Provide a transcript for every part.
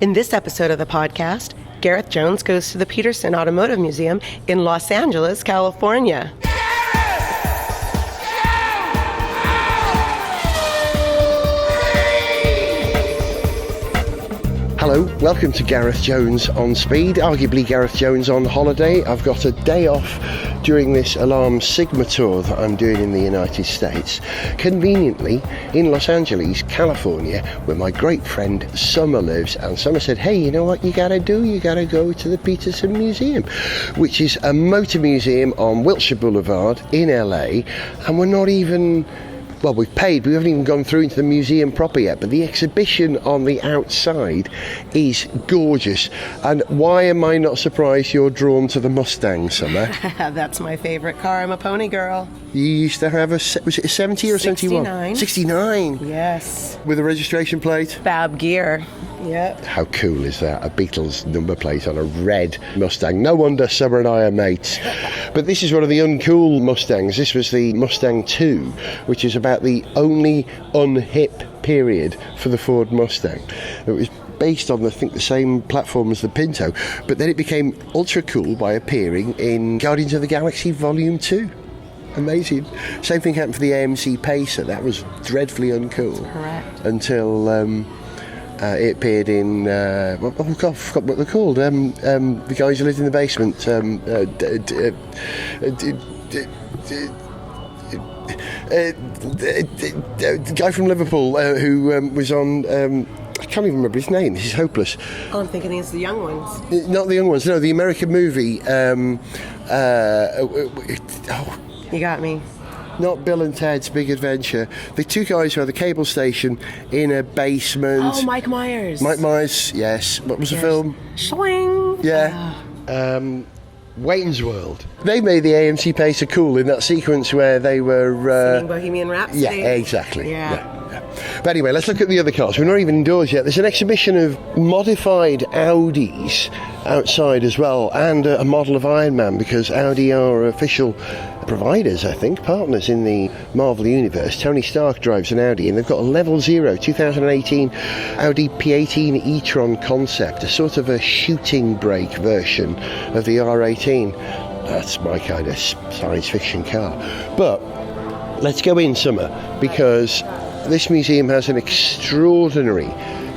In this episode of the podcast, Gareth Jones goes to the Peterson Automotive Museum in Los Angeles, California. Hello, welcome to Gareth Jones on Speed, arguably Gareth Jones on holiday. I've got a day off during this Alarm Sigma tour that I'm doing in the United States, conveniently in Los Angeles, California, where my great friend Summer lives. And Summer said, hey, you know what you gotta do? You gotta go to the Peterson Museum, which is a motor museum on Wilshire Boulevard in LA, and we're not even... Well, we've paid, we haven't even gone through into the museum proper yet, but the exhibition on the outside is gorgeous. And why am I not surprised you're drawn to the Mustang, Summer? That's my favorite car. I'm a pony girl. You used to have was it a 70 or 71? 69. Yes. With a registration plate? Fab gear. Yep. How cool is that? A Beatles number plate on a red Mustang. No wonder Summer and I are mates. But this is one of the uncool Mustangs. This was the Mustang 2, which is about the only unhip period for the Ford Mustang. It was based on, I think, the same platform as the Pinto, but then it became ultra cool by appearing in Guardians of the Galaxy Volume 2. Amazing. Same thing happened for the AMC Pacer. That was dreadfully uncool. Correct. Until it appeared in oh God, I forgot what they're called. The guys who lived in the basement. The guy from Liverpool who was on. I can't even remember his name. This is hopeless. Oh, I'm thinking it's the young ones. Not the young ones. No, the American movie. You got me. Not Bill and Ted's Big Adventure. The two guys who had the cable station in a basement. Oh, Mike Myers. Mike Myers, yes. What was the film? Shwing. Yeah. Wayne's World. They made the AMC Pacer cool in that sequence where they were... Singing Bohemian Rhapsody. Yeah, exactly. Yeah. But anyway, let's look at the other cars. We're not even indoors yet. There's an exhibition of modified Audis outside as well, and a model of Iron Man, because Audi are official providers, I think, partners in the Marvel Universe. Tony Stark drives an Audi, and they've got a Level 0 2018 Audi P18 e-tron concept, a sort of a shooting brake version of the R18. That's my kind of science fiction car. But let's go in, Summer, because this museum has an extraordinary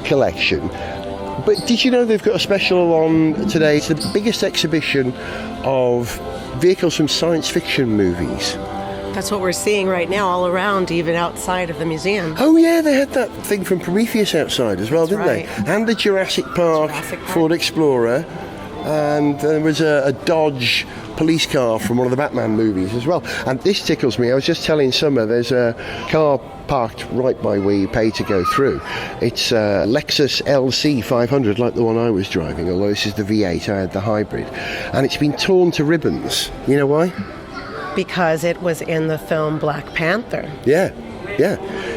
collection. But did you know they've got a special on today? It's the biggest exhibition of vehicles from science fiction movies. That's what we're seeing right now all around, even outside of the museum. Oh yeah, they had that thing from Prometheus outside as well, didn't right. they? And the Jurassic Park Ford Explorer. And there was a Dodge police car from one of the Batman movies as well. And this tickles me. I was just telling Summer, there's a car parked right by where you pay to go through. It's a Lexus LC 500, like the one I was driving, although this is the V8, I had the hybrid. And it's been torn to ribbons. You know why? Because it was in the film Black Panther. Yeah.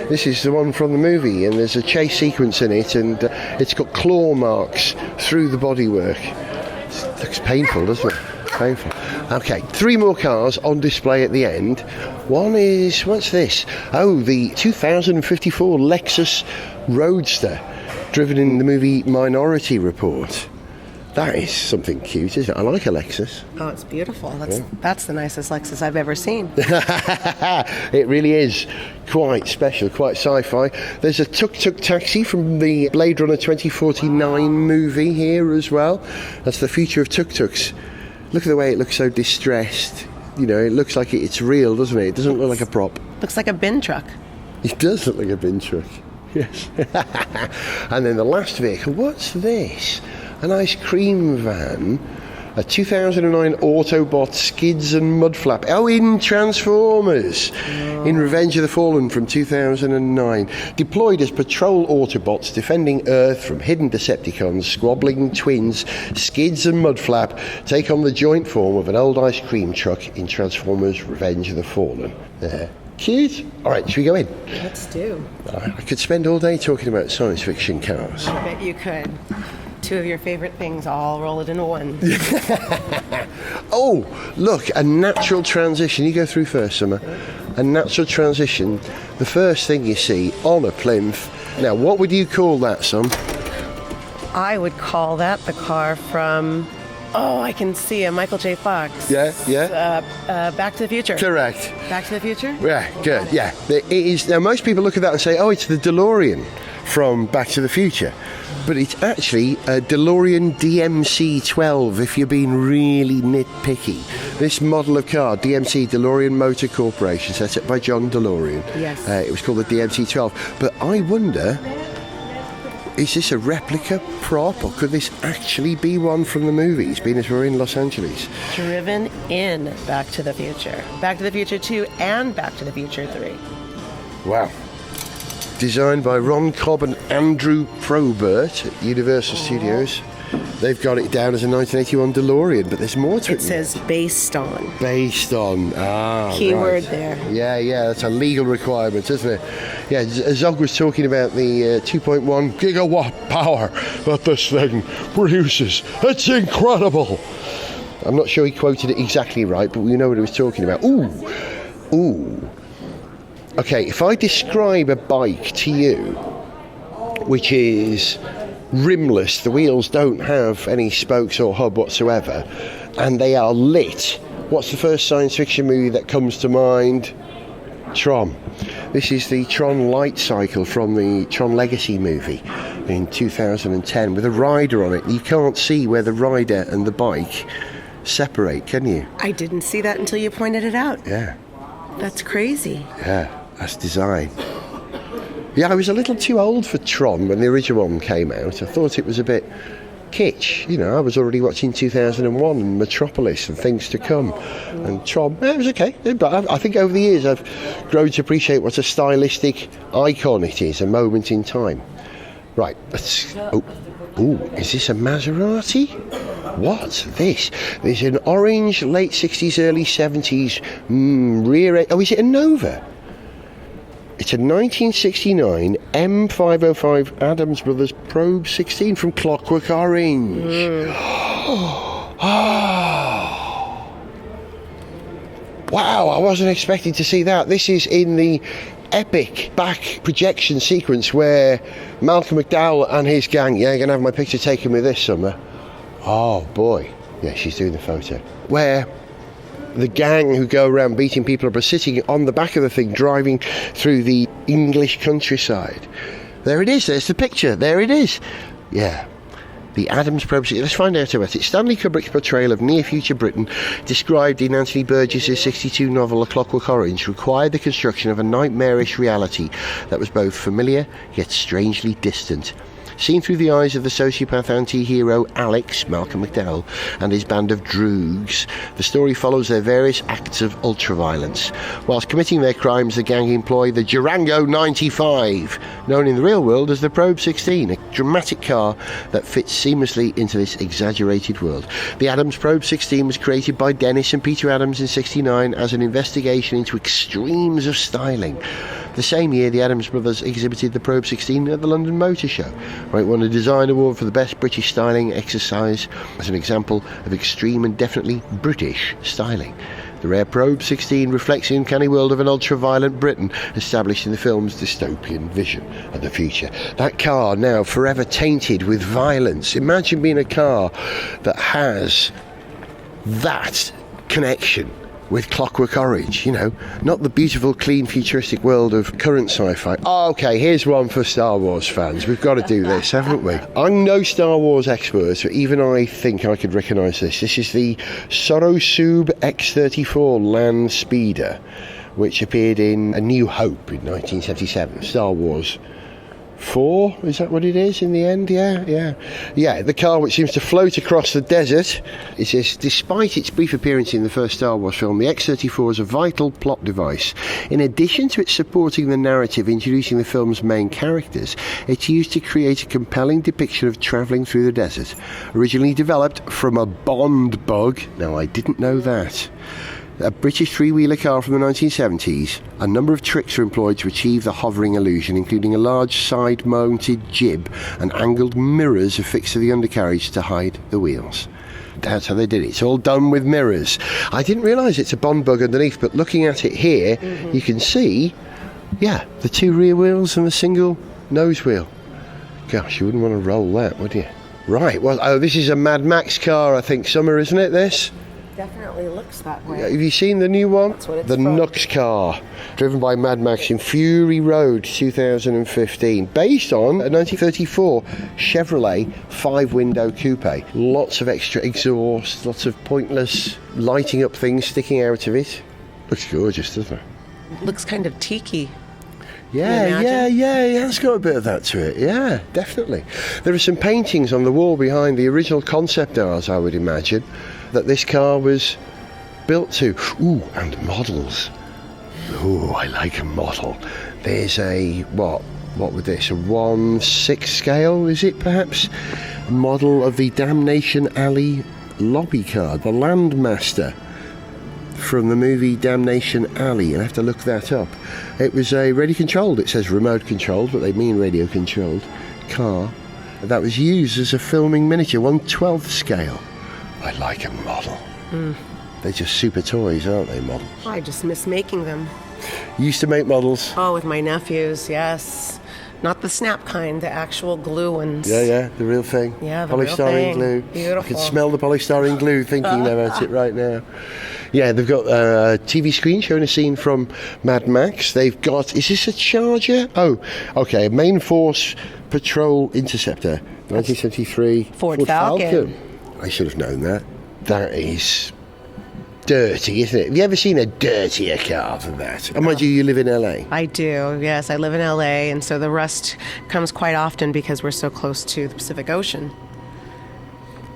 This is the one from the movie, and there's a chase sequence in it, and it's got claw marks through the bodywork. It looks painful, doesn't it? Painful. Okay, 3 more cars on display at the end. One is, what's this? Oh, the 2054 Lexus Roadster, driven in the movie Minority Report. That is something cute, isn't it? I like a Lexus. Oh, it's beautiful. That's the nicest Lexus I've ever seen. It really is quite special, quite sci-fi. There's a tuk-tuk taxi from the Blade Runner 2049 movie here as well. That's the future of tuk-tuks. Look at the way it looks so distressed. You know, it looks like it's real, doesn't it? It doesn't look like a prop. Looks like a bin truck. It does look like a bin truck. Yes. And then the last vehicle, what's this? An ice cream van, a 2009 Autobot skids and mudflap. Oh, in Transformers, in Revenge of the Fallen from 2009. Deployed as patrol Autobots defending Earth from hidden Decepticons, squabbling twins, skids and mudflap take on the joint form of an old ice cream truck in Transformers Revenge of the Fallen. Cute. All right, should we go in? Let's do. I could spend all day talking about science fiction cars. I bet you could. 2 of your favorite things, I'll roll it into one. Oh, look, a natural transition. You go through first, Summer. A natural transition. The first thing you see on a plinth. Now, what would you call that, son? I would call that the car from, I can see a Michael J. Fox. Yeah. Back to the Future. Correct. Back to the Future? Yeah, good. Yeah. It is. Now, most people look at that and say, oh, it's the DeLorean from Back to the Future. But it's actually a DeLorean DMC-12 if you're being really nitpicky. This model of car, DMC, DeLorean Motor Corporation, set up by John DeLorean. Yes. It was called the DMC-12. But I wonder, is this a replica prop, or could this actually be one from the movies, being as we're in Los Angeles? Driven in Back to the Future. Back to the Future 2 and Back to the Future 3. Wow. Designed by Ron Cobb and Andrew Probert at Universal Studios. They've got it down as a 1981 DeLorean, but there's more to it. It says based on. Based on. Keyword right. there. Yeah, that's a legal requirement, isn't it? Yeah, Zog was talking about the 2.1 gigawatt power that this thing produces. It's incredible. I'm not sure he quoted it exactly right, but we know what he was talking about. Ooh. Okay, if I describe a bike to you, which is rimless, the wheels don't have any spokes or hub whatsoever, and they are lit, what's the first science fiction movie that comes to mind? Tron. This is the Tron light cycle from the Tron Legacy movie in 2010 with a rider on it. You can't see where the rider and the bike separate, can you? I didn't see that until you pointed it out. Yeah. That's crazy. Yeah, that's design. Yeah, I was a little too old for Tron when the original one came out. I thought it was a bit kitsch. You know, I was already watching 2001 and Metropolis and Things to Come. And Tron, it was okay. But I think over the years I've grown to appreciate what a stylistic icon it is, a moment in time. Right, let's... is this a Maserati? What's this? There's an orange, late 60s, early 70s rear end. Oh, is it a Nova? It's a 1969 M505 Adams Brothers Probe 16 from Clockwork Orange. Wow, I wasn't expecting to see that. This is in the epic back projection sequence where Malcolm McDowell and his gang, you're going to have my picture taken with this summer. Oh boy. Yeah, she's doing the photo. Where the gang who go around beating people up are sitting on the back of the thing, driving through the English countryside. There it is, there's the picture, there it is. Yeah. The Adams Probe. Let's find out about it. Stanley Kubrick's portrayal of near-future Britain, described in Anthony Burgess's 1962 novel A Clockwork Orange, required the construction of a nightmarish reality that was both familiar yet strangely distant. Seen through the eyes of the sociopath anti-hero Alex, Malcolm McDowell, and his band of droogs, the story follows their various acts of ultraviolence. Whilst committing their crimes, the gang employ the Durango 95, known in the real world as the Probe 16, a dramatic car that fits seamlessly into this exaggerated world. The Adams Probe 16 was created by Dennis and Peter Adams in '69 as an investigation into extremes of styling. The same year, the Adams brothers exhibited the Probe 16 at the London Motor Show, where it won a design award for the best British styling exercise as an example of extreme and definitely British styling. The rare Probe 16 reflects the uncanny world of an ultra-violent Britain established in the film's dystopian vision of the future. That car now forever tainted with violence. Imagine being a car that has that connection with Clockwork Orange, you know, not the beautiful, clean, futuristic world of current sci-fi. Oh, okay, here's one for Star Wars fans. We've got to do this, haven't we? I'm no Star Wars expert, but even I think I could recognise this. This is the Sorosub X-34 Land Speeder, which appeared in A New Hope in 1977. Star Wars 4, is that what it is in the end? Yeah, the car which seems to float across the desert. It says, despite its brief appearance in the first Star Wars film, the X-34 is a vital plot device. In addition to its supporting the narrative, introducing the film's main characters, it's used to create a compelling depiction of travelling through the desert. Originally developed from a Bond bug, now I didn't know that, a British three-wheeler car from the 1970s, a number of tricks were employed to achieve the hovering illusion, including a large side-mounted jib and angled mirrors affixed to the undercarriage to hide the wheels. That's how they did it. It's all done with mirrors. I didn't realise it's a Bond bug underneath, but looking at it here, you can see, the two rear wheels and a single nose wheel. Gosh, you wouldn't want to roll that, would you? Right, well, this is a Mad Max car, I think, Summer, isn't it, this? Definitely looks that way. Have you seen the new one? That's what it's the from. Nux car, driven by Mad Max in Fury Road 2015, based on a 1934 Chevrolet 5-window coupe. Lots of extra exhaust, lots of pointless lighting up things sticking out of it. Looks gorgeous, doesn't it? Looks kind of tiki. Yeah, it's got a bit of that to it. Yeah, definitely. There are some paintings on the wall behind the original concept art, I would imagine, that this car was built to. Ooh, and models. Ooh, I like a model. There's a, what would this, a 1/6 scale, is it perhaps? A model of the Damnation Alley lobby car, the Landmaster, from the movie Damnation Alley. I'll have to look that up. It was a radio controlled, it says remote controlled, but they mean radio controlled car that was used as a filming miniature, 1/12 scale. I like a model. They're just super toys, aren't they, models? I just miss making them. You used to make models? Oh, with my nephews, yes. Not the snap kind, the actual glue ones. Yeah, the real thing. Yeah, the real polystyrene thing. glue. Beautiful. I can smell the polystyrene glue thinking about it right now. Yeah, they've got a TV screen showing a scene from Mad Max. They've got, is this a Charger? Oh, okay, a Main Force Patrol Interceptor, 1973 Ford Falcon. I should have known that. That is dirty, isn't it? Have you ever seen a dirtier car than that? And mind you live in LA. I do, yes. I live in LA, and so the rust comes quite often because we're so close to the Pacific Ocean.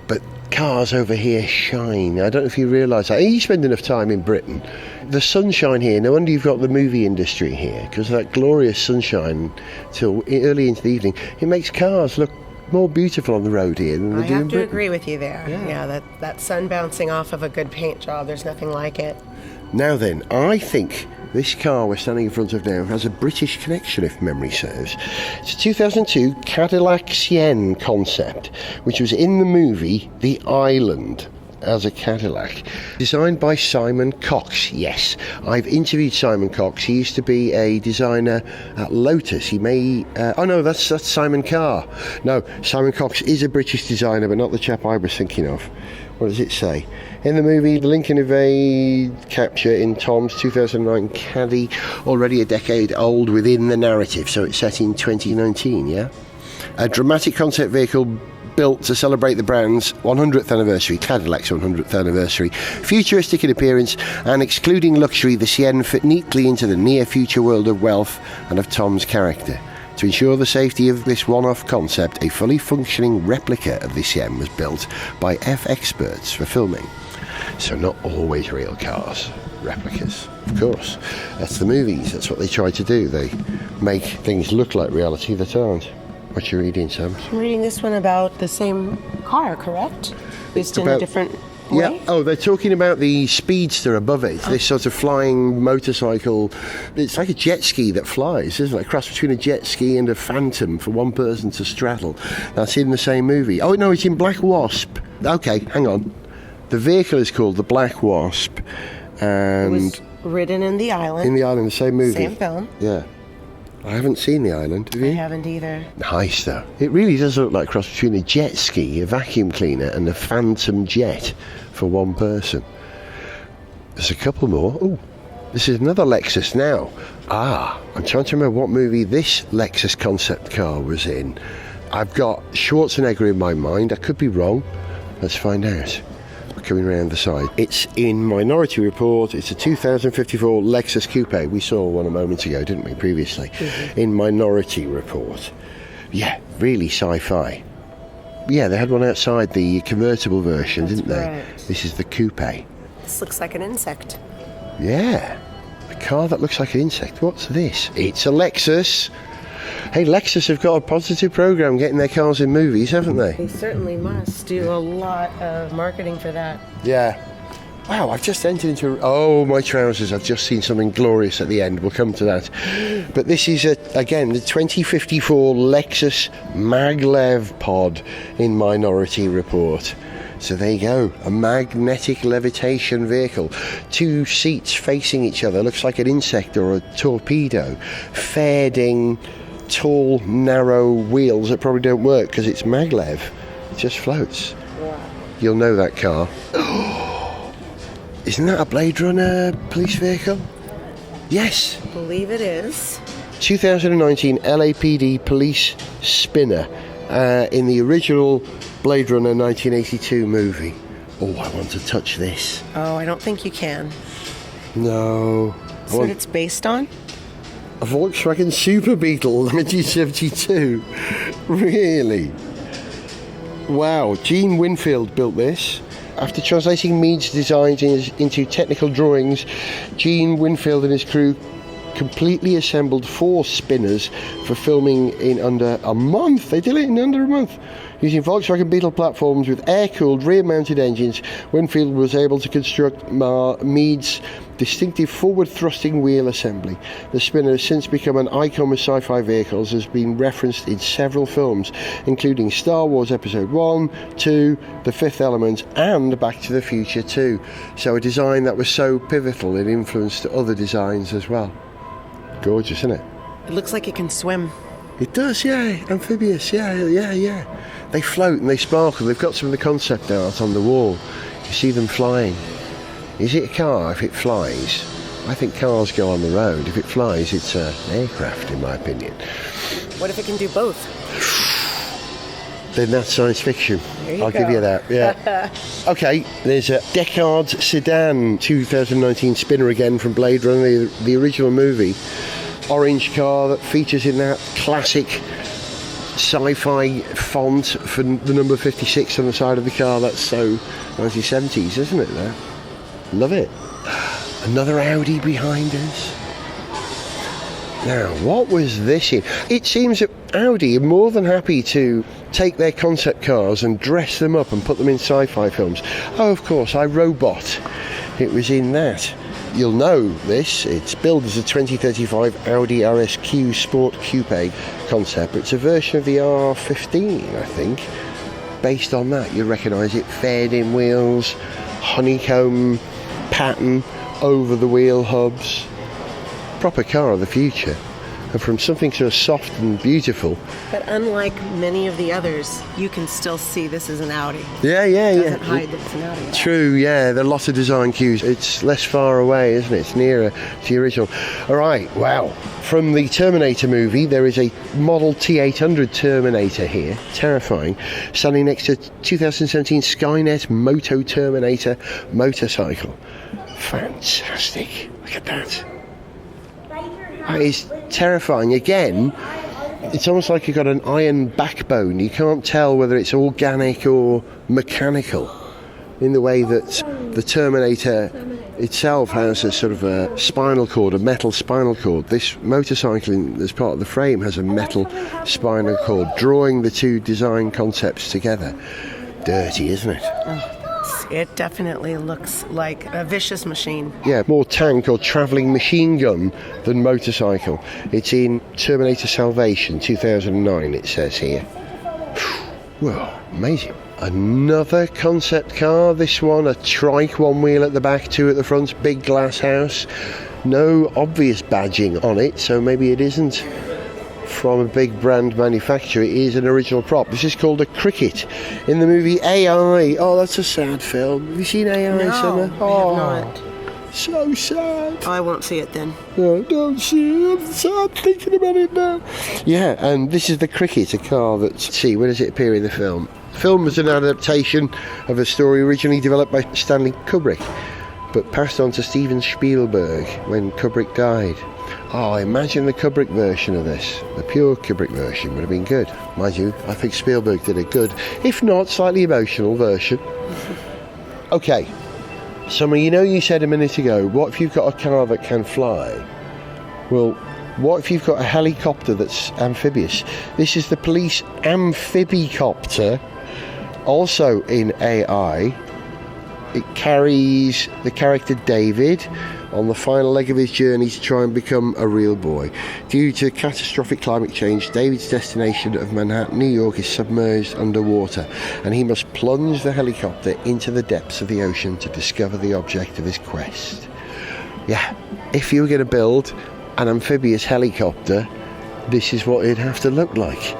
But cars over here shine. I don't know if you realise that. You spend enough time in Britain. The sunshine here, no wonder you've got the movie industry here, because that glorious sunshine till early into the evening, it makes cars look more beautiful on the road here than they do in I have to Britain. agree with you there. Yeah, that sun bouncing off of a good paint job, there's nothing like it. Now then, I think this car we're standing in front of now has a British connection, if memory serves. It's a 2002 Cadillac Sienne concept, which was in the movie The Island as a Cadillac. Designed by Simon Cox, yes. I've interviewed Simon Cox. He used to be a designer at Lotus. He may... oh no, that's Simon Carr. No, Simon Cox is a British designer, but not the chap I was thinking of. What does it say? In the movie, the Lincoln Evade capture in Tom's 2009 Caddy, already a decade old within the narrative, so it's set in 2019, yeah? A dramatic concept vehicle built to celebrate the brand's 100th anniversary, Cadillac's 100th anniversary. Futuristic in appearance and excluding luxury, the Sienne fit neatly into the near-future world of wealth and of Tom's character. To ensure the safety of this one-off concept, a fully functioning replica of the Sienne was built by F-experts for filming. So not always real cars, replicas. Of course, that's the movies, that's what they try to do. They make things look like reality that aren't. What you reading, Sam? I'm reading this one about the same car, correct? Just in a different way? Yeah. Oh, they're talking about the Speedster above it. This sort of flying motorcycle. It's like a jet ski that flies, isn't it? A cross between a jet ski and a Phantom for one person to straddle. That's in the same movie. Oh, no, it's in Black Wasp. Okay, hang on. The vehicle is called the Black Wasp. And It was ridden in The Island. in The Island, the same movie. Same film. Yeah. I haven't seen The Island, have I you? haven't either. Nice though. It really does look like a cross between a jet ski, a vacuum cleaner and a Phantom jet for one person. There's a couple more. Oh, this is another Lexus now. I'm trying to remember what movie this Lexus concept car was in. I've got Schwarzenegger in my mind. I could be wrong. Let's find out. Coming around the side. It's in Minority Report. It's a 2054 Lexus Coupe. We saw one a moment ago, didn't we, previously? Mm-hmm. In Minority Report. Yeah, really sci-fi. Yeah, they had one outside, the convertible version, That's didn't they? correct. This is the Coupe. This looks like an insect. Yeah, a car that looks like an insect. What's this? It's a Lexus. Hey, Lexus have got a positive program getting their cars in movies, haven't they? They certainly must do a lot of marketing for that. Yeah. Wow, I've just entered into... Oh, my trousers. I've just seen something glorious at the end. We'll come to that. But this is, again, the 2054 Lexus Maglev pod in Minority Report. So there you go, a magnetic levitation vehicle. 2 seats facing each other. Looks like an insect or a torpedo. Fair ding, tall, narrow wheels that probably don't work because it's maglev. It just floats. You'll know that car. Isn't that a Blade Runner police vehicle? Yes. I believe it is. 2019 LAPD police spinner in the original Blade Runner 1982 movie. Oh, I want to touch this. Oh, I don't think you can. No. That's what it's based on? A Volkswagen Super Beetle 1972. Really? Wow. Gene Winfield built this. After translating Meade's designs into technical drawings, Gene Winfield and his crew completely assembled 4 spinners for filming in under a month. They did it in under a month. Using Volkswagen Beetle platforms with air-cooled rear-mounted engines, Winfield was able to construct Meade's distinctive forward-thrusting wheel assembly. The spinner has since become an icon with sci-fi vehicles, has been referenced in several films, including Star Wars Episode 1, 2, The Fifth Element, and Back to the Future 2. So a design that was so pivotal it influenced other designs as well. Gorgeous, isn't it? It looks like it can swim. It does, yeah. Amphibious, yeah. They float and they sparkle. They've got some of the concept art on the wall. You see them flying. Is it a car if it flies? I think cars go on the road. If it flies, it's an aircraft, in my opinion. What if it can do both? Then that's science fiction. I'll give you that, yeah. Okay, there's a Deckard sedan 2019 spinner again from Blade Runner, the original movie. Orange car that features in that classic sci-fi font for the number 56 on the side of the car. That's so 1970s, isn't it, there? Love it. Another Audi behind us. Now, what was this in? It seems that Audi are more than happy to take their concept cars and dress them up and put them in sci-fi films. Oh, of course, iRobot. It was in that. You'll know this. It's billed as a 2035 Audi RSQ Sport Coupe concept. It's a version of the R15, I think. Based on that, you'll recognise it. Fared-in wheels, honeycomb pattern over the wheel hubs. Proper car of the future. And from something so soft and beautiful. But unlike many of the others, you can still see this is an Audi. Yeah. It doesn't hide that it's an Audi. True, yeah. There are lots of design cues. It's less far away, isn't it? It's nearer to the original. All right, wow. From the Terminator movie, there is a Model T800 Terminator here. Terrifying. Standing next to 2017 Skynet Moto Terminator motorcycle. Fantastic. Look at that. That is terrifying. Again, it's almost like you've got an iron backbone. You can't tell whether it's organic or mechanical in the way that the Terminator itself has a sort of a spinal cord, a metal spinal cord. This motorcycle, as part of the frame, has a metal spinal cord, drawing the two design concepts together. Dirty, isn't it? Oh. It definitely looks like a vicious machine. Yeah, more tank or travelling machine gun than motorcycle. It's in Terminator Salvation 2009, it says here. Well, amazing. Another concept car, this one, a trike, one wheel at the back, two at the front, big glass house. No obvious badging on it, so maybe it isn't from a big brand manufacturer. It is an original prop. This is called a Cricket in the movie AI. Oh, that's a sad film. Have you seen AI, Summer? No, I have not. So sad. Oh, I won't see it then. No, don't see it. I'm sad thinking about it now. Yeah, and this is the Cricket, a car that, see, where does it appear in the film? The film was an adaptation of a story originally developed by Stanley Kubrick, but passed on to Steven Spielberg when Kubrick died. Oh, imagine the Kubrick version of this. The pure Kubrick version would have been good. Mind you, I think Spielberg did a good, if not slightly emotional version. Okay, Summer, you know you said a minute ago, what if you've got a car that can fly? Well, what if you've got a helicopter that's amphibious? This is the police amphibicopter, also in AI. It carries the character David on the final leg of his journey to try and become a real boy. Due to catastrophic climate change, David's destination of Manhattan, New York is submerged underwater, and he must plunge the helicopter into the depths of the ocean to discover the object of his quest. Yeah, if you were going to build an amphibious helicopter, this is what it'd have to look like.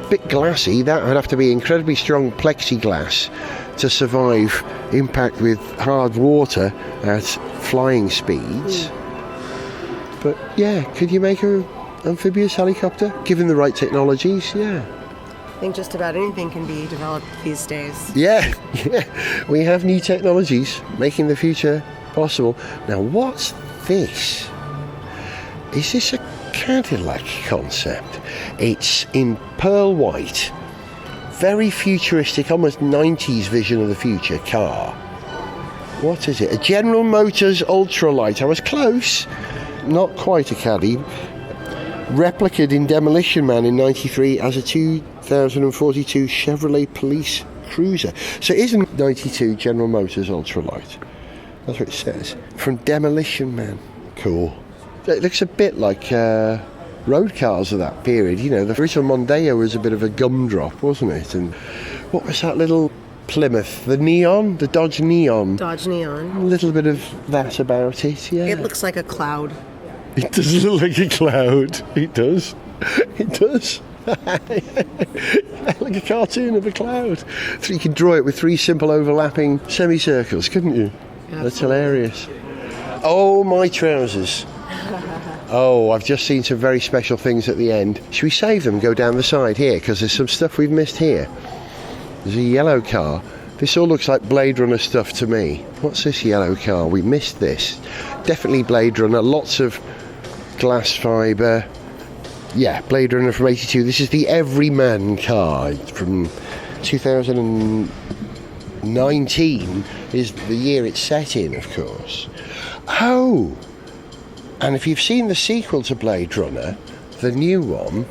bit glassy. That would have to be incredibly strong plexiglass to survive impact with hard water at flying speeds. But yeah, could you make an amphibious helicopter given the right technologies? Yeah. I think just about anything can be developed these days. Yeah, we have new technologies making the future possible. Now, what's this? Is this a Cadillac concept? It's in pearl white, very futuristic, almost 90s vision of the future car. What is it? A General Motors ultralight. I was close. Not quite a Caddy. Replicated in Demolition Man in 93 as a 2042 Chevrolet Police Cruiser. So it is a 92 General Motors ultralight. That's what it says. From Demolition Man. Cool. It looks a bit like road cars of that period. You know, the original Mondeo was a bit of a gumdrop, wasn't it? And what was that little Plymouth? The Neon? The Dodge Neon? Dodge Neon. A little bit of that about it, yeah. It looks like a cloud. It does look like a cloud. It does. It does. Like a cartoon of a cloud. So you could draw it with 3 simple overlapping semicircles, couldn't you? Absolutely. That's hilarious. Oh, my trousers. Oh, I've just seen some very special things at the end. Should we save them and go down the side here? Because there's some stuff we've missed here. There's a yellow car. This all looks like Blade Runner stuff to me. What's this yellow car? We missed this. Definitely Blade Runner. Lots of glass fibre. Yeah, Blade Runner from 82. This is the Everyman car from 2019 is the year it's set in, of course. Oh! And if you've seen the sequel to Blade Runner, the new one,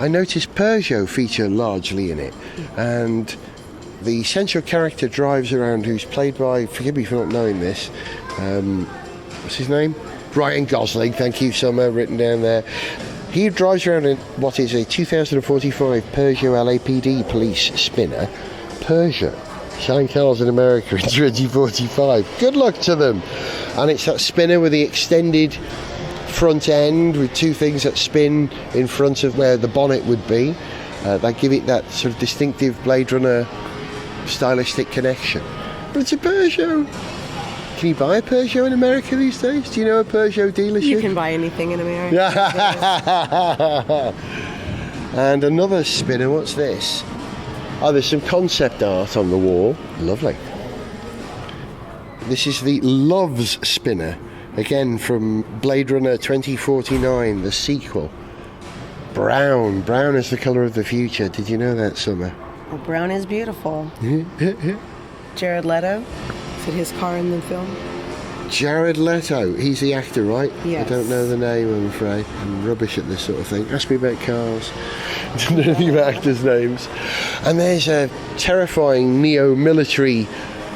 I noticed Peugeot feature largely in it. And the central character drives around, who's played by, forgive me for not knowing this, what's his name? Ryan Gosling, thank you, Summer, written down there. He drives around in what is a 2045 Peugeot LAPD police spinner. Peugeot, selling cars in America in 2045. Good luck to them. And it's that spinner with the extended front end with 2 things that spin in front of where the bonnet would be. That give it that sort of distinctive Blade Runner stylistic connection. But it's a Peugeot. Can you buy a Peugeot in America these days? Do you know a Peugeot dealership? You can buy anything in America. And another spinner, what's this? Oh, there's some concept art on the wall. Lovely. This is the Loves spinner, again from Blade Runner 2049, the sequel. Brown. Brown is the colour of the future. Did you know that, Summer? Well, brown is beautiful. Jared Leto. Is it his car in the film? Jared Leto. He's the actor, right? Yes. I don't know the name, I'm afraid. I'm rubbish at this sort of thing. Ask me about cars. I don't know anything about actors' names. And there's a terrifying neo-military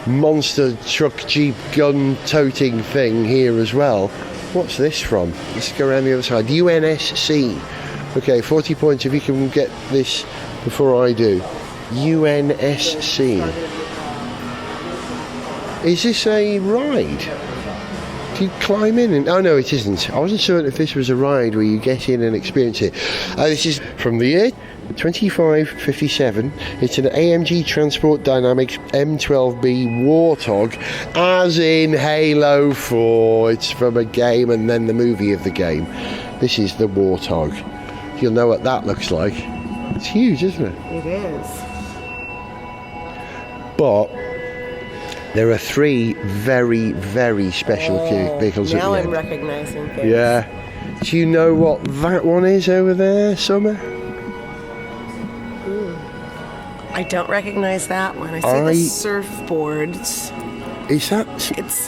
monster truck jeep gun-toting thing here as well. What's this from? Let's go around the other side. UNSC. Okay, 40 points if you can get this before I do. UNSC. Is this a ride? Do you climb in? Oh no, it isn't. I wasn't certain if this was a ride where you get in and experience it. This is from the year 2557. It's an AMG Transport Dynamics M12B Warthog, as in Halo 4. It's from a game and then the movie of the game. This is the Warthog. You'll know what that looks like. It's huge, isn't it? It is. But there are 3 very, very special vehicles at the end. Now I'm recognizing things. Yeah. Do you know what that one is over there, Summer? I don't recognize that one. I see the surfboards. Is that...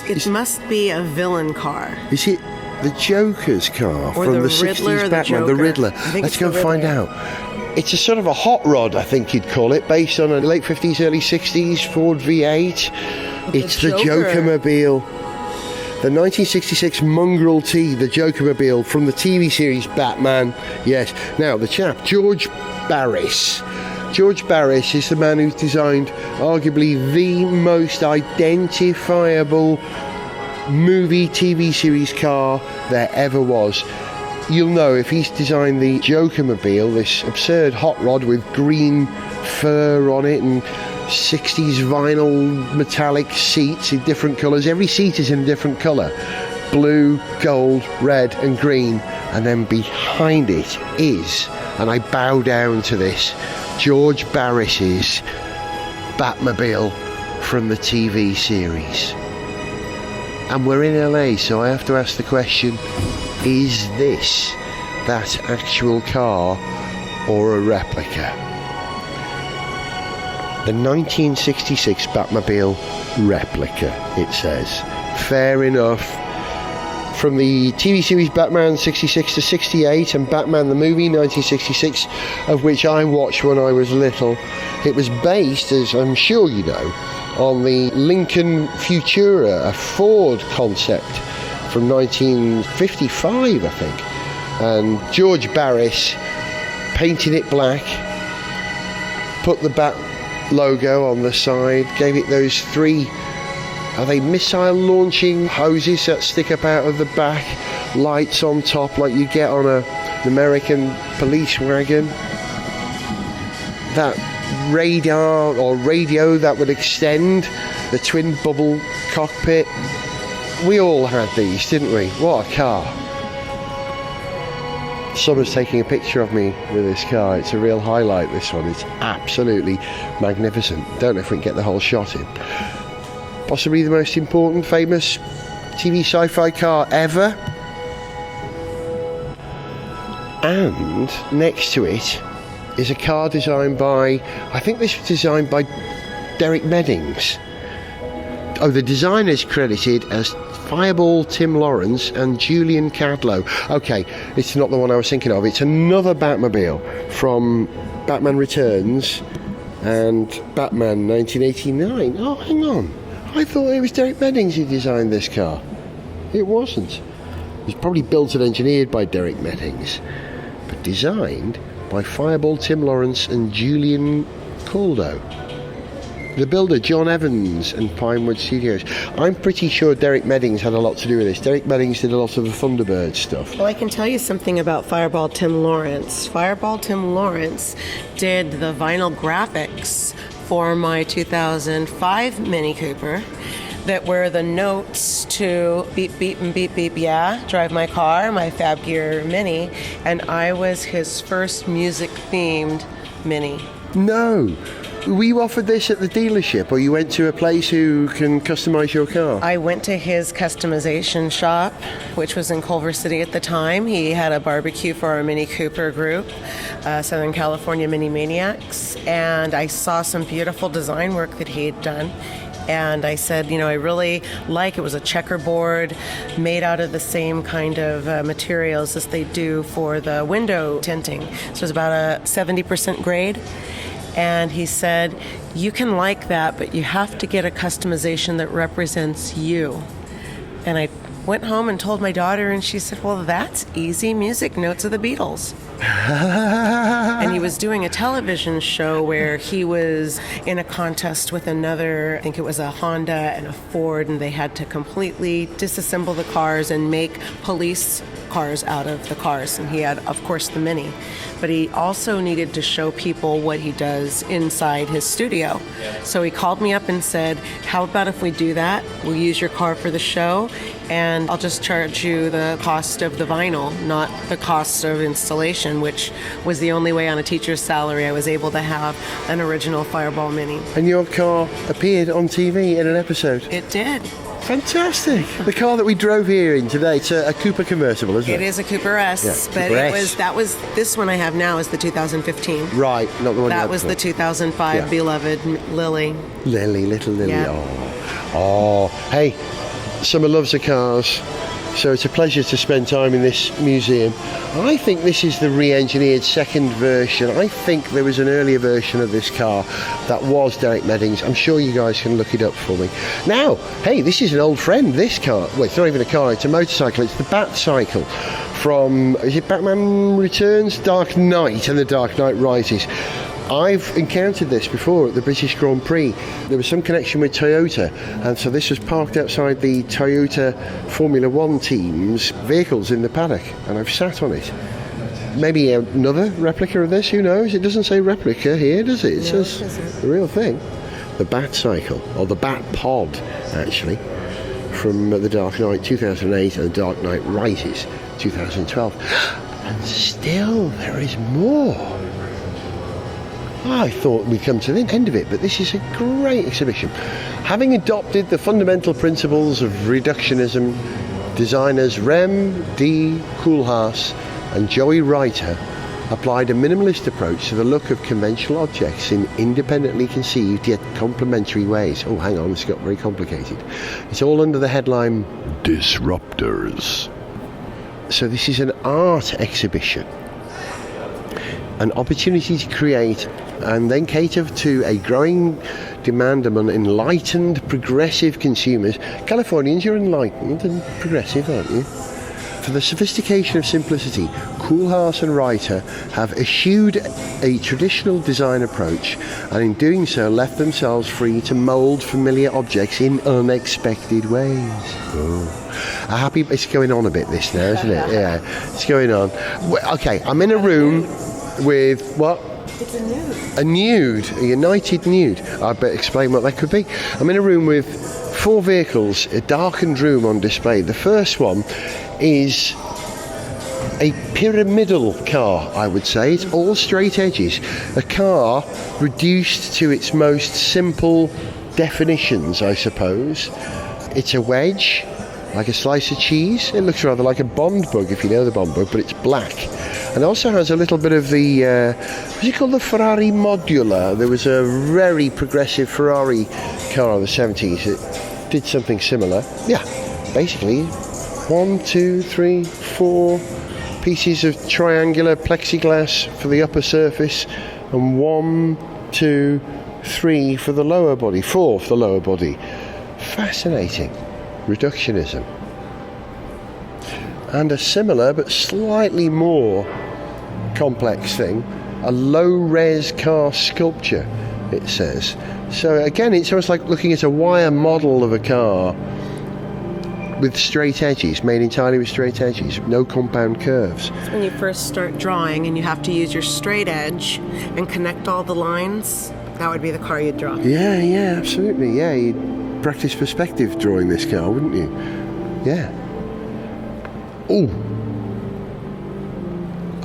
It must be a villain car. Is it the Joker's car or from the Riddler 60s Batman? The Riddler. Let's go find out. It's a sort of a hot rod, I think you'd call it, based on a late 50s, early 60s Ford V8. It's the Joker-mobile. The 1966 Mongrel T, the Joker-mobile from the TV series Batman. Yes. Now, the chap, George Barris. George Barris is the man who's designed arguably the most identifiable movie TV series car there ever was. you'll know if he's designed the Joker-mobile, this absurd hot rod with green fur on it and 60s vinyl metallic seats in different colours. Every seat is in a different colour. Blue, gold, red and green. And then behind it is, and I bow down to this, George Barris's Batmobile from the TV series. And we're in LA, so I have to ask the question, is this that actual car or a replica? The 1966 Batmobile replica, it says. Fair enough. From the TV series Batman 66 to 68 and Batman the movie 1966, of which I watched when I was little. It was based, as I'm sure you know, on the Lincoln Futura, a Ford concept from 1955, I think. And George Barris painted it black, put the Bat logo on the side, gave it those three, are they missile launching hoses that stick up out of the back, lights on top like you get on an American police wagon, that radar or radio that would extend, the twin bubble cockpit. We all had these, didn't we? What a car. Someone's taking a picture of me with this car. It's a real highlight, this one. It's absolutely magnificent. Don't know if we can get the whole shot in. Possibly the most important, famous TV sci-fi car ever. And next to it is a car designed by, I think this was designed by Derek Meddings. Oh, the designer's credited as Fireball Tim Lawrence and Julian Cadlow. Okay, it's not the one I was thinking of. It's another Batmobile from Batman Returns and Batman 1989. Oh, hang on. I thought it was Derek Meddings who designed this car. It wasn't. It was probably built and engineered by Derek Meddings, but designed by Fireball Tim Lawrence and Julian Caldo. The builder, John Evans and Pinewood Studios. I'm pretty sure Derek Meddings had a lot to do with this. Derek Meddings did a lot of the Thunderbird stuff. Well, I can tell you something about Fireball Tim Lawrence. Fireball Tim Lawrence did the vinyl graphics for my 2005 Mini Cooper that were the notes to Beep Beep and Beep Beep Yeah, Drive My Car, my Fab Gear Mini, and I was his first music-themed Mini. No. Were you offered this at the dealership, or you went to a place who can customize your car? I went to his customization shop, which was in Culver City at the time. He had a barbecue for our Mini Cooper group, Southern California Mini Maniacs, and I saw some beautiful design work that he had done. And I said, I really like it was a checkerboard made out of the same kind of materials as they do for the window tinting. So it was about a 70% grade. And he said, you can like that, but you have to get a customization that represents you. And I went home and told my daughter, and she said, well, that's easy. Music notes of the Beatles. And he was doing a television show where he was in a contest with another, I think it was a Honda and a Ford, and they had to completely disassemble the cars and make police cars out of the cars. And he had, of course, the Mini. But he also needed to show people what he does inside his studio. So he called me up and said, how about if we do that? We'll use your car for the show, and I'll just charge you the cost of the vinyl, not the cost of installation, which was the only way on a teacher's salary I was able to have an original Fireball Mini. And your car appeared on TV in an episode? It did. Fantastic. The car that we drove here in today, it's a Cooper convertible, isn't it? It is a Cooper S, yeah, but Cooper S. This one I have now is the 2015. Right, not the one that was the 2005 beloved Lily. Little Lily. Yeah. Oh, hey, Summer loves her cars, so it's a pleasure to spend time in this museum. I think this is the re-engineered second version. I think there was an earlier version of this car that was Derek Meddings. I'm sure you guys can look it up for me. Now, hey, this is an old friend, this car. Well, it's not even a car, it's a motorcycle. It's the Bat Cycle from, is it Batman Returns? Dark Knight and The Dark Knight Rises. I've encountered this before at the British Grand Prix. There was some connection with Toyota, and so this was parked outside the Toyota Formula One team's vehicles in the paddock, and I've sat on it. Maybe another replica of this, who knows? It doesn't say replica here, does it? It says the real thing. The Bat Cycle, or the Bat Pod, actually, from The Dark Knight 2008 and The Dark Knight Rises 2012. And still, there is more. I thought we'd come to the end of it, but this is a great exhibition. Having adopted the fundamental principles of reductionism, designers Rem D. Koolhaas and Joey Reiter applied a minimalist approach to the look of conventional objects in independently conceived yet complementary ways. Oh, hang on, it's got very complicated. It's all under the headline Disruptors. So this is an art exhibition, an opportunity to create and then cater to a growing demand among enlightened, progressive consumers. Californians, you're enlightened and progressive, aren't you? For the sophistication of simplicity, Koolhaas and Reiter have eschewed a traditional design approach, and in doing so left themselves free to mould familiar objects in unexpected ways. It's going on a bit, this now, isn't it? Yeah, it's going on. Okay, I'm in a room with what? It's a nude. A nude, a United nude. I better explain what that could be. I'm in a room with 4 vehicles, a darkened room on display. The first one is a pyramidal car, I would say. It's all straight edges. A car reduced to its most simple definitions, I suppose. It's a wedge, like a slice of cheese. It looks rather like a Bond bug, if you know the Bond bug, but it's black. And also has a little bit of the, what's it called, the Ferrari Modular. There was a very progressive Ferrari car in the 70s that did something similar. Yeah, basically 1, 2, 3, 4 pieces of triangular plexiglass for the upper surface, and 1, 2, 3 for the lower body, 4 for the lower body. Fascinating. Reductionism. And a similar but slightly more complex thing, a low-res car sculpture, it says. So again, it's almost like looking at a wire model of a car with straight edges, made entirely with straight edges, no compound curves. It's when you first start drawing and you have to use your straight edge and connect all the lines. That would be the car you'd draw. Yeah, absolutely. Yeah, you'd practice perspective drawing this car, wouldn't you? Yeah. Oh,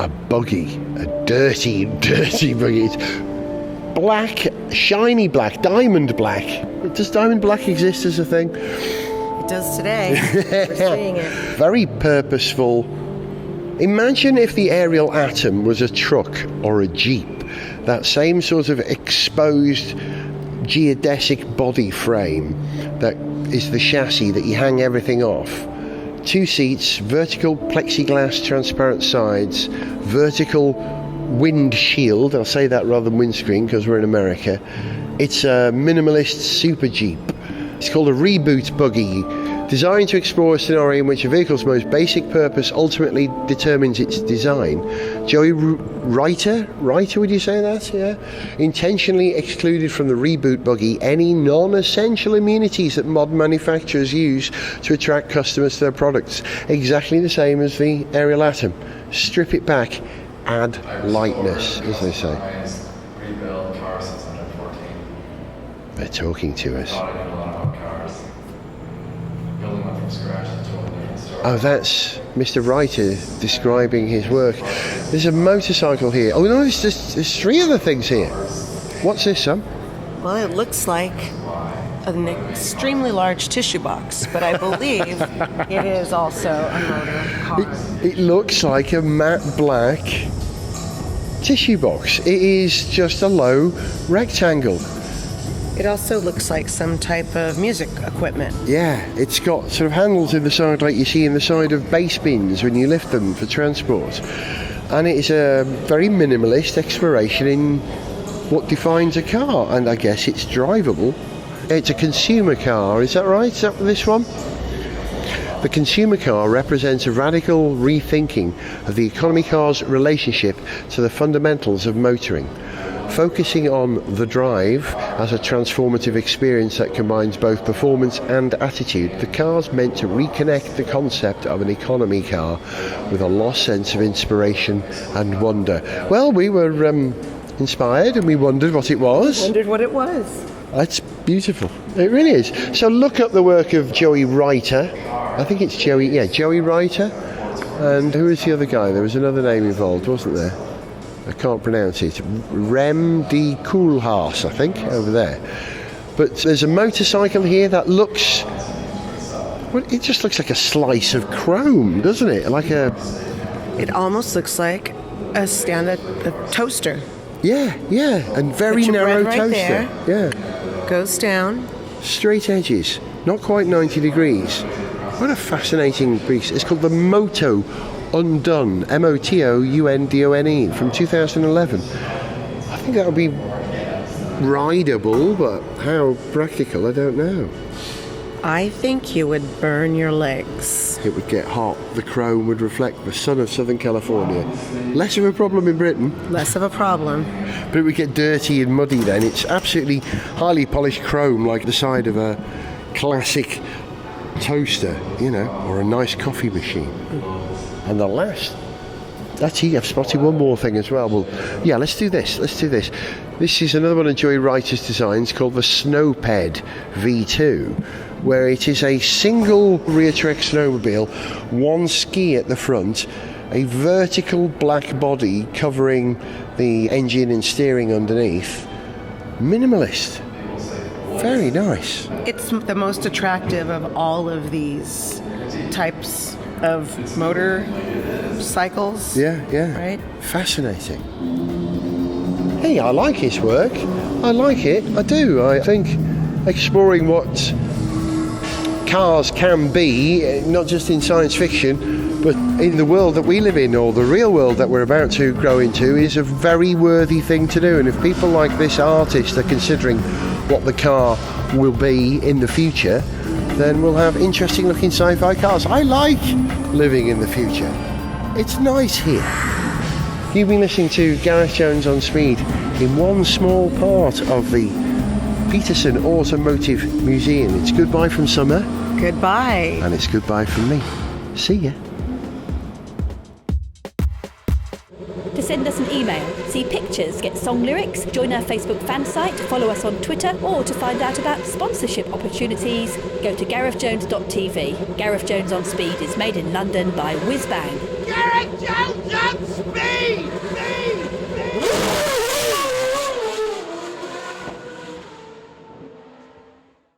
a buggy, a dirty buggy. It's black, shiny black, diamond black. Does diamond black exist as a thing? It does today. We're seeing it. Very purposeful. Imagine if the Ariel Atom was a truck or a Jeep. That same sort of exposed geodesic body frame that is the chassis that you hang everything off. 2 seats, vertical plexiglass transparent sides, vertical windshield. I'll say that rather than windscreen because we're in America. It's a minimalist super Jeep. It's called a reboot buggy, designed to explore a scenario in which a vehicle's most basic purpose ultimately determines its design. Joey Reiter, would you say that? Yeah. Intentionally excluded from the reboot buggy any non-essential amenities that modern manufacturers use to attract customers to their products. Exactly the same as the Ariel Atom. Strip it back, add lightness, as they say. Rebuild cars since 114. They're talking to us. Thought I knew a lot about cars. Building one from scratch is a totally different story. Oh, that's Mr. Reiter describing his work. There's a motorcycle here. Oh no, there's 3 other things here. What's this, Sam? Well, it looks like an extremely large tissue box, but I believe it is also a motor car. It looks like a matte black tissue box. It is just a low rectangle. It also looks like some type of music equipment. Yeah, it's got sort of handles in the side like you see in the side of bass bins when you lift them for transport. And it is a very minimalist exploration in what defines a car, and I guess it's drivable. It's a consumer car, is that right? Is that this one? The consumer car represents a radical rethinking of the economy car's relationship to the fundamentals of motoring. focusing on the drive as a transformative experience that combines both performance and attitude. The car's meant to reconnect the concept of an economy car with a lost sense of inspiration and wonder. Well, we were inspired and we wondered what it was. Wondered what it was. It's beautiful. It really is. So look up the work of Joey Reiter. I think it's Joey Reiter. And who is the other guy? There was another name involved, wasn't there? I can't pronounce it. Rem de Koolhaas, I think, over there. But there's a motorcycle here that looks... Well, it just looks like a slice of chrome, doesn't it? It almost looks like a toaster. Yeah, and very Put your narrow bread right toaster. there. Yeah. Goes down. Straight edges, not quite 90 degrees. What a fascinating piece. It's called the Moto Undone, Motoundone, from 2011. I think that would be rideable, but how practical, I don't know. I think you would burn your legs. It would get hot. The chrome would reflect the sun of Southern California. Less of a problem in Britain. Less of a problem. But it would get dirty and muddy then. It's absolutely highly polished chrome, like the side of a classic toaster, or a nice coffee machine. And the last... Actually, I've spotted one more thing as well. Well, yeah, let's do this. This is another one of Joey Reiter's designs called the Snowped V2, where it is a single rear trek snowmobile, one ski at the front, a vertical black body covering the engine and steering underneath. Minimalist. Very nice. It's the most attractive of all of these types of motorcycles. Yeah. Right? Fascinating. Hey, I like his work. I like it. I do. I think exploring what cars can be, not just in science fiction, but in the world that we live in, or the real world that we're about to grow into, is a very worthy thing to do. And if people like this artist are considering what the car will be in the future, then we'll have interesting looking sci-fi cars. I like living in the future. It's nice here. You've been listening to Gareth Jones on Speed in one small part of the Peterson Automotive Museum. It's goodbye from Summer. Goodbye. And it's goodbye from me. See ya. To send us an email, see pictures, get song lyrics, join our Facebook fan site, follow us on Twitter, or to find out about sponsorship opportunities, go to garethjones.tv. Gareth Jones on Speed is made in London by Whiz Bang. Gareth Jones on Speed!